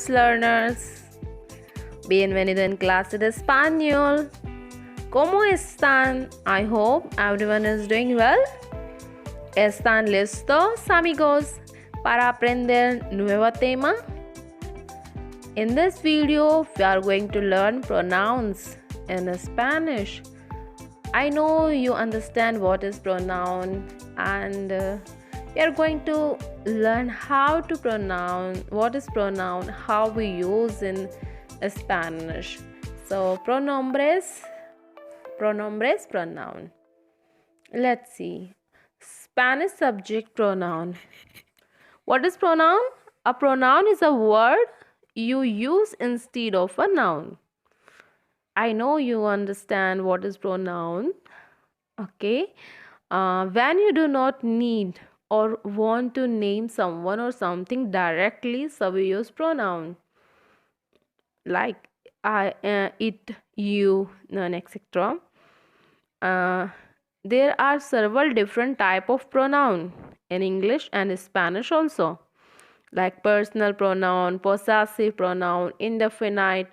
Spanish learners. Bienvenido en clase de español. ¿Cómo están? I hope everyone is doing well. ¿Están listos, amigos, para aprender nuevo tema? In this video, we are going to learn pronouns in Spanish. I know you understand what is pronoun, and we are going to learn how to pronounce, what is pronoun, how we use in Spanish. So pronombres, pronoun. Let's see. Spanish subject pronoun. What is pronoun? A pronoun is a word you use instead of a noun. I know you understand what is pronoun. Okay. When you do not need or want to name someone or something directly, so we use pronoun like I, it, you, and etc. There are several different type of pronoun in English and Spanish also, like personal pronoun, possessive pronoun, indefinite,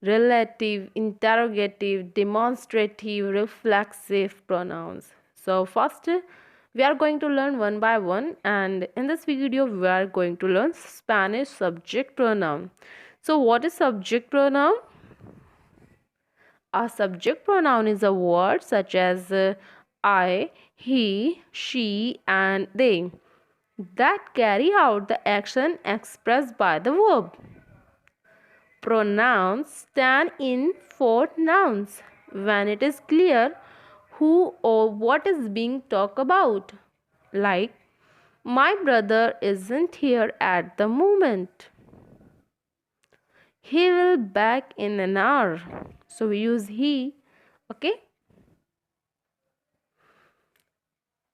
relative, interrogative, demonstrative, reflexive pronouns. So first we are going to learn one by one, and in this video we are going to learn Spanish subject pronoun. So what is subject pronoun? A subject pronoun is a word such as I, he, she, and they that carry out the action expressed by the verb. Pronouns stand in for nouns when it is clear who or what is being talked about. Like, my brother isn't here at the moment. He will back in an hour. So we use he. Okay.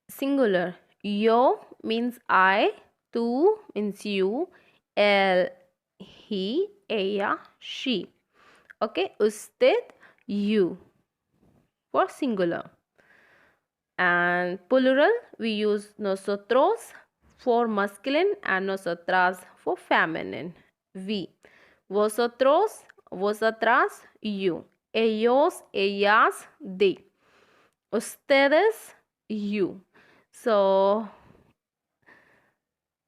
Singular. Yo means I, tú means you, él, he, ella, she. Okay, usted, you for singular. And plural, we use nosotros for masculine and nosotras for feminine. We. Vosotros, vosotras, you. Ellos, ellas, they. Ustedes, you. So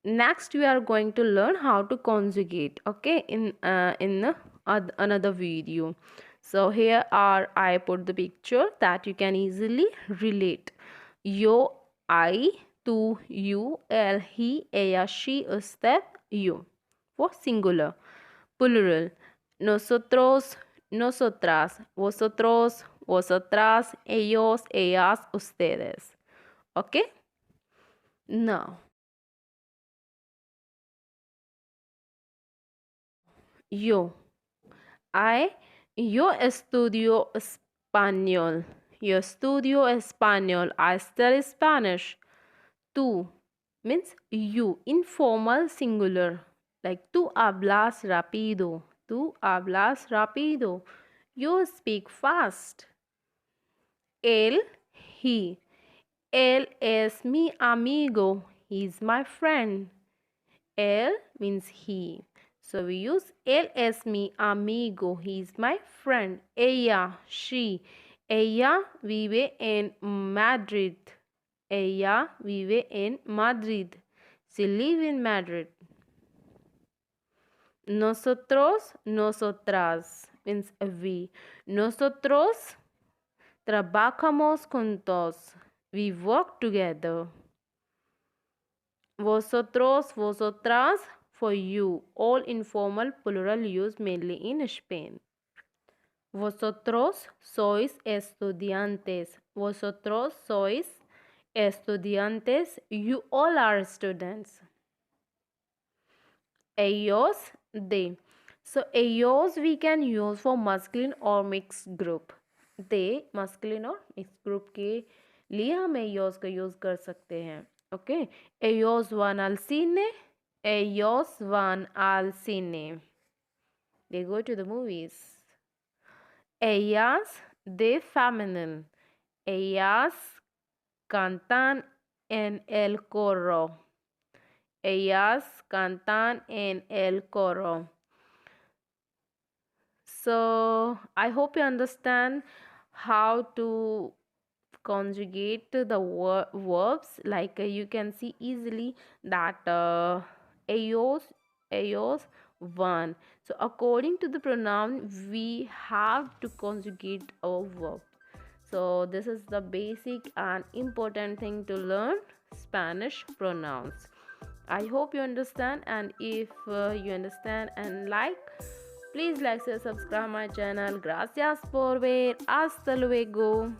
next we are going to learn how to conjugate, okay, in another video. So here I put the picture that you can easily relate. Yo, I, tú, you, él, he, ella, she, usted, you for singular. Plural, nosotros, nosotras, vosotros, vosotras, ellos, ellas, ustedes. Okay. Now yo estudio español. Yo estudio español. I study Spanish. Tú means you, informal singular. Like tú hablas rápido. Tú hablas rápido. You speak fast. Él, he. Él es mi amigo. He's my friend. Él means he. So we use él es mi amigo. He's my friend. Ella, she. Ella vive en Madrid. Ella vive en Madrid. She live in Madrid. Nosotros, nosotras means we. Nosotros trabajamos juntos. We work together. Vosotros, vosotras for you. All informal plural used mainly in Spain. Vosotros sois estudiantes. Vosotros sois estudiantes. You all are students. Ellos, they. So ellos we can use for masculine or mixed group. They masculine और mixed group के लिए हम ellos का use कर सकते हैं. Okay. Ellos van al cine. Ellos van al cine. They go to the movies. Ellas, they feminine. Ellas cantan en el coro. Ellas cantan en el coro. So I hope you understand how to conjugate the verbs. Like you can see easily that eos one. So according to the pronoun, we have to conjugate our verb. So this is the basic and important thing to learn Spanish pronouns. I hope you understand, and if you understand and like, please like, share, subscribe my channel. Gracias por ver. Hasta luego.